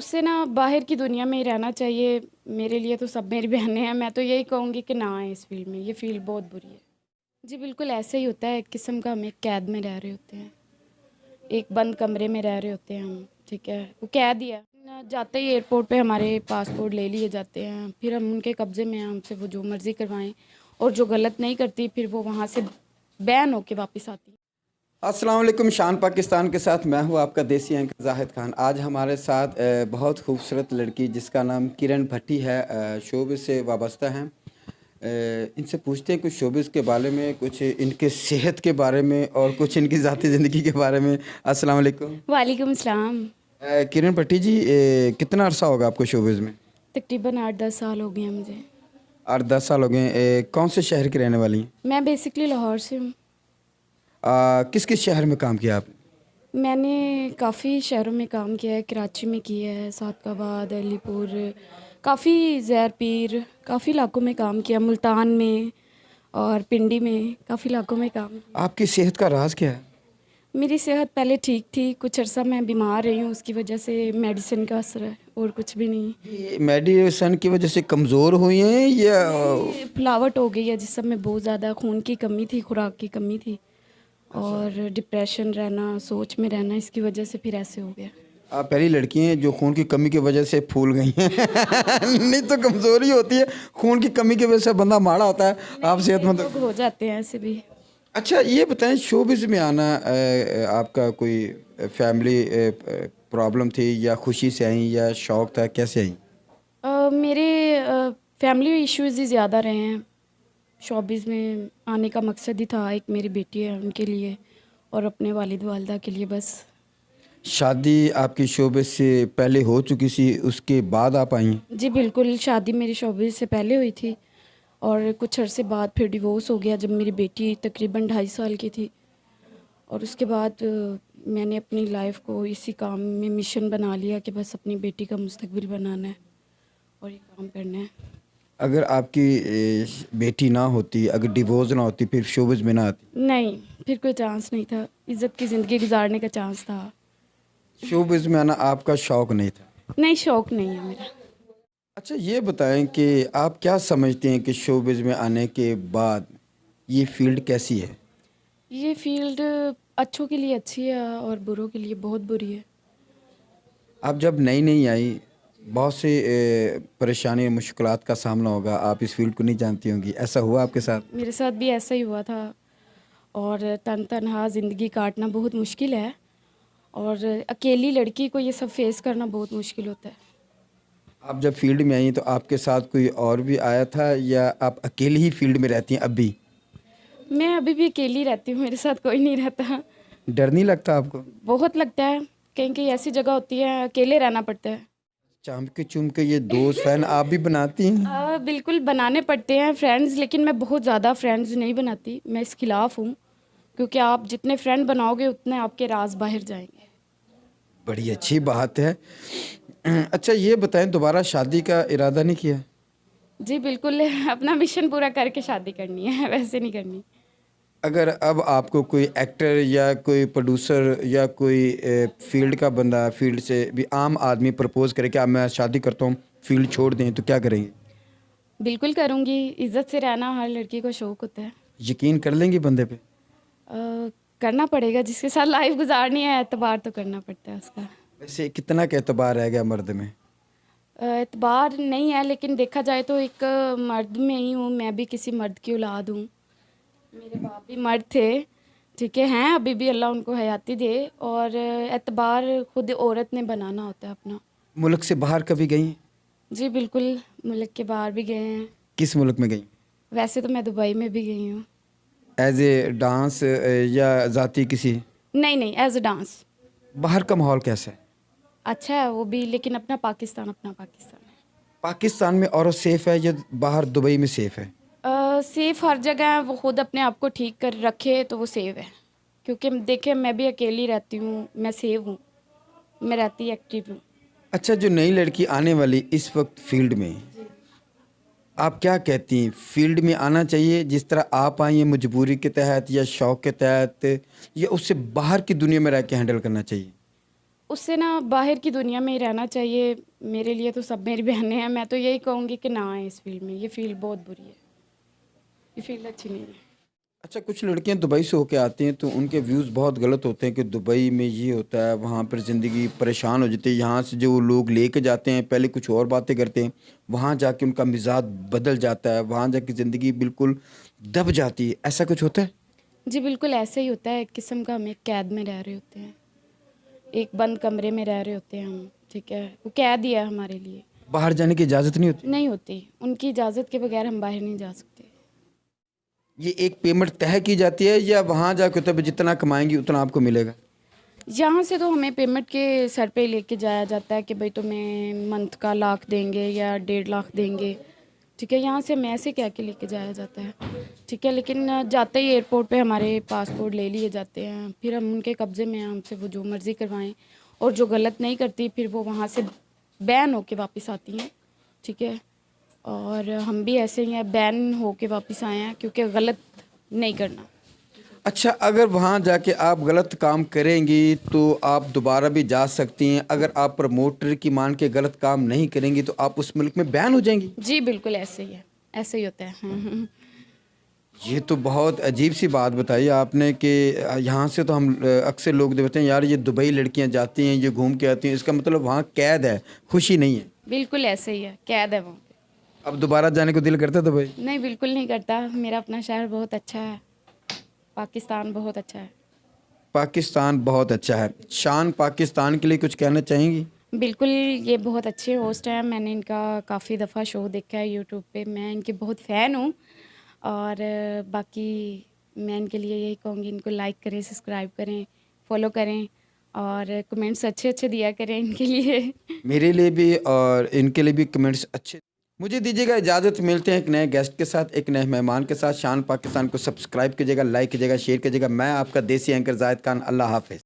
उससे ना बाहर की दुनिया में ही रहना चाहिए। मेरे लिए तो सब मेरी बहनें हैं, मैं तो यही कहूँगी कि ना आए इस फ़ील्ड में, ये फ़ील्ड बहुत बुरी है। जी बिल्कुल ऐसे ही होता है, एक किस्म का हम एक कैद में रह रहे होते हैं, एक बंद कमरे में रह रहे होते हैं हम, ठीक है? वो कैद ही है ना, जाते ही एयरपोर्ट पे हमारे पासपोर्ट ले लिए जाते हैं, फिर हम उनके कब्ज़े में हैं, हमसे वो जो मर्ज़ी करवाएं, और जो गलत नहीं करती फिर वो वहाँ से बैन होके वापस आती। अस्सलाम वालेकुम। शान पाकिस्तान के साथ मैं हूं आपका देसी एंकर जाहिद खान। आज हमारे साथ बहुत खूबसूरत लड़की जिसका नाम किरण भट्टी है, शोबिज़ से वाबस्ता हैं। इनसे पूछते हैं कुछ शोबिज़ के बारे में, कुछ इनके सेहत के बारे में और कुछ इनकी ज़ाती ज़िंदगी के बारे में। अस्सलाम वालेकुम। वालेकुम सलाम। किरण भट्टी जी, कितना अरसा होगा आपको शोबिज़ में? तकरीबन 8-10 साल हो गए हैं मुझे। 8-10 साल हो गए हैं। कौन से शहर की रहने वाली हैं? मैं बेसिकली लाहौर से हूँ। किस किस शहर में काम किया आपने? मैंने काफ़ी शहरों में काम किया है, कराची में किया है, सादकाबाद, अलीपुर, काफ़ी ज़ैर पीर, काफ़ी इलाकों में काम किया, मुल्तान में और पिंडी में, काफ़ी इलाकों में काम किया। आपकी सेहत का राज क्या है? मेरी सेहत पहले ठीक थी, कुछ अर्सा मैं बीमार रही हूँ, उसकी वजह से मेडिसिन का असर है और कुछ भी नहीं। ये मेडिसन की वजह से कमज़ोर हुई हैं या? ये फुलावट हो गई है जिससे में बहुत ज़्यादा खून की कमी थी, खुराक की कमी थी, और डिप्रेशन रहना, सोच में रहना, इसकी वजह से फिर ऐसे हो गया। आप पहली लड़की हैं जो खून की कमी की वजह से फूल गई हैं। नहीं तो कमज़ोरी होती है, खून की कमी की वजह से बंदा माड़ा होता है। आप सेहतमंद लोग हो जाते हैं ऐसे भी। अच्छा, ये बताएं, शोबिज़ में आना आपका कोई फैमिली प्रॉब्लम थी या खुशी से आई या शौक था, कैसे आई? मेरे फैमिली इश्यूज़ ही ज़्यादा रहे हैं। शोबिज़ में आने का मकसद ही था, एक मेरी बेटी है उनके लिए और अपने वालिद वालिदा के लिए बस। शादी आपकी शोबिज़ से पहले हो चुकी थी, उसके बाद आप आई? जी बिल्कुल, शादी मेरी शोबिज़ से पहले हुई थी और कुछ अरसे बाद फिर डिवोर्स हो गया जब मेरी बेटी तकरीबन 2.5 साल की थी, और उसके बाद मैंने अपनी लाइफ को इसी काम में मिशन बना लिया कि बस अपनी बेटी का मुस्तकबिल बनाना है और ये काम करना है। अगर आपकी बेटी ना होती, अगर डिवोर्स ना होती, फिर शोबिज़ में ना आती? नहीं, फिर कोई चांस नहीं था, इज़्ज़त की ज़िंदगी गुजारने का चांस था। शोबिज़ में आना आपका शौक नहीं था? नहीं, शौक़ नहीं है मेरा। अच्छा, ये बताएं कि आप क्या समझते हैं कि शोबिज़ में आने के बाद ये फील्ड कैसी है? ये फ़ील्ड अच्छों के लिए अच्छी है और बुरों के लिए बहुत बुरी है। आप जब नई नई आई, बहुत से परेशानी और मुश्किलात का सामना होगा, आप इस फील्ड को नहीं जानती होंगी, ऐसा हुआ आपके साथ? मेरे साथ भी ऐसा ही हुआ था, और तनहा ज़िंदगी काटना बहुत मुश्किल है, और अकेली लड़की को ये सब फेस करना बहुत मुश्किल होता है। आप जब फील्ड में आई तो आपके साथ कोई और भी आया था या आप अकेली ही फील्ड में रहती हैं अब भी? मैं अभी भी अकेली रहती हूँ, मेरे साथ कोई नहीं रहता। डर नहीं लगता आपको? बहुत लगता है, कहीं-कहीं ऐसी जगह होती है अकेले रहना पड़ता है। चाम के चुम के ये दोस्त फैन आप भी बनाती हैं? बिल्कुल बनाने पड़ते हैं फ्रेंड्स, लेकिन मैं बहुत ज़्यादा फ्रेंड्स नहीं बनाती, मैं इस खिलाफ़ हूँ, क्योंकि आप जितने फ्रेंड बनाओगे उतने आपके राज बाहर जाएंगे। बड़ी अच्छी बात है। अच्छा, ये बताएं, दोबारा शादी का इरादा नहीं किया? जी बिल्कुल, अपना मिशन पूरा करके शादी करनी है, वैसे नहीं करनी। अगर अब आपको कोई एक्टर या कोई प्रोड्यूसर या कोई फील्ड का बंदा, फील्ड से भी आम आदमी प्रपोज करे कि अब मैं शादी करता हूँ, फील्ड छोड़ दें, तो क्या करेंगे? बिल्कुल करूँगी, इज़्ज़त से रहना हर लड़की को शौक़ होता है। यकीन कर लेंगे बंदे पे? करना पड़ेगा, जिसके साथ लाइफ गुजारनी है एतबार तो करना पड़ता है उसका। वैसे कितना का एतबार रह गया मर्द में? एतबार नहीं है, लेकिन देखा जाए तो एक मर्द में ही हूँ, मैं भी किसी मर्द की औलाद हूँ। मेरे बाप भी मर्द थे, ठीक है, हैं अभी भी, अल्लाह उनको हयाती दे, और एतबार खुद औरत ने बनाना होता है अपना। मुल्क से बाहर कभी गई हैं? जी बिल्कुल, मुल्क के बाहर भी गए हैं। किस मुल्क में गई? वैसे तो मैं दुबई में भी गई हूँ। एज ए डांस या ज़ाती किसी? नहीं नहीं, एज अ डांस। बाहर का माहौल कैसा है? अच्छा है वो भी, लेकिन अपना पाकिस्तान है। पाकिस्तान में औरत सेफ है या बाहर दुबई में सेफ है? सेफ़ हर जगह है, वो खुद अपने आप को ठीक कर रखे तो वो सेव है, क्योंकि देखिए मैं भी अकेली रहती हूँ, मैं सेव हूँ, मैं रहती एक्टिव हूँ। अच्छा, जो नई लड़की आने वाली इस वक्त फील्ड में, आप क्या कहती हैं, फील्ड में आना चाहिए जिस तरह आप आई हैं, मजबूरी के तहत या शौक के तहत, या उससे बाहर की दुनिया में रह के हैंडल करना चाहिए? उससे ना बाहर की दुनिया में ही रहना चाहिए। मेरे लिए तो सब मेरी बहनें हैं। मैं तो यही कहूँगी कि ना आए इस फील्ड में। ये फील्ड बहुत बुरी है। ये फील्ड अच्छी नहीं है। अच्छा, कुछ लड़कियां दुबई से होके आती हैं तो उनके व्यूज़ बहुत गलत होते हैं कि दुबई में ये होता है, वहाँ पर ज़िंदगी परेशान हो जाती है। यहाँ से जो लोग लेके जाते हैं पहले कुछ और बातें करते हैं, वहाँ जाके उनका मिजाज बदल जाता है, वहाँ जाके ज़िंदगी बिल्कुल दब जाती है। ऐसा कुछ होता है? जी बिल्कुल ऐसे ही होता है। एक किस्म का हम एक कैद में रह रहे होते हैं। एक बंद कमरे में रह रहे होते हैं हम। ठीक है, वो कैद ही है हमारे लिए। बाहर जाने की इजाज़त नहीं होती? नहीं होती। उनकी इजाज़त के बगैर हम बाहर नहीं जा सकते। ये एक पेमेंट तय की जाती है या वहाँ जाके होता है भाई जितना कमाएंगी उतना आपको मिलेगा? यहाँ से तो हमें पेमेंट के सर पे लेके जाया जाता है कि भाई तुम्हें मंथ का 1 लाख देंगे या 1.5 लाख देंगे। ठीक है, यहाँ से हमें ऐसे कह के लेके जाया जाता है। ठीक है, लेकिन जाते ही एयरपोर्ट पे हमारे पासपोर्ट ले लिए जाते हैं। फिर हम उनके कब्ज़े में हैं, हमसे वो जो मर्ज़ी करवाएं। और जो गलत नहीं करती फिर वो वहाँ से बैन होके वापस आती हैं। ठीक है, और हम भी ऐसे ही हैं, बैन होके वापस आए हैं क्योंकि गलत नहीं करना। अच्छा, अगर वहाँ जाके आप गलत काम करेंगी तो आप दोबारा भी जा सकती हैं। अगर आप प्रमोटर की मान के गलत काम नहीं करेंगी तो आप उस मुल्क में बैन हो जाएंगी। जी बिल्कुल ऐसे ही है। ऐसे ही होता है। ये तो बहुत अजीब सी बात बताई आपने कि यहाँ से तो हम अक्सर लोग देखते हैं यार ये दुबई लड़कियाँ जाती हैं, ये घूम के आती हैं, इसका मतलब वहाँ कैद है, खुशी नहीं है। बिल्कुल ऐसे ही है, कैद है वहाँ पे। अब दोबारा जाने को दिल करता है दुबई? नहीं बिल्कुल नहीं करता। मेरा अपना शहर बहुत अच्छा है। पाकिस्तान बहुत अच्छा है। पाकिस्तान बहुत अच्छा है। शान पाकिस्तान के लिए कुछ कहना चाहेंगी? बिल्कुल, ये बहुत अच्छे होस्ट हैं। मैंने इनका काफ़ी दफ़ा शो देखा है यूट्यूब पे। मैं इनकी बहुत फ़ैन हूँ। और बाकी मैं इनके लिए यही कहूँगी, इनको लाइक करें, सब्सक्राइब करें, फॉलो करें और कमेंट्स अच्छे अच्छे दिया करें इनके लिए। मेरे लिए भी और इनके लिए भी कमेंट्स अच्छे। मुझे दीजिएगा इजाज़त, मिलते हैं एक नए गेस्ट के साथ, एक नए मेहमान के साथ। शान पाकिस्तान को सब्सक्राइब कीजिएगा, लाइक कीजिएगा, शेयर कीजिएगा। मैं आपका देसी एंकर जाहिद खान, अल्लाह हाफ़िज़।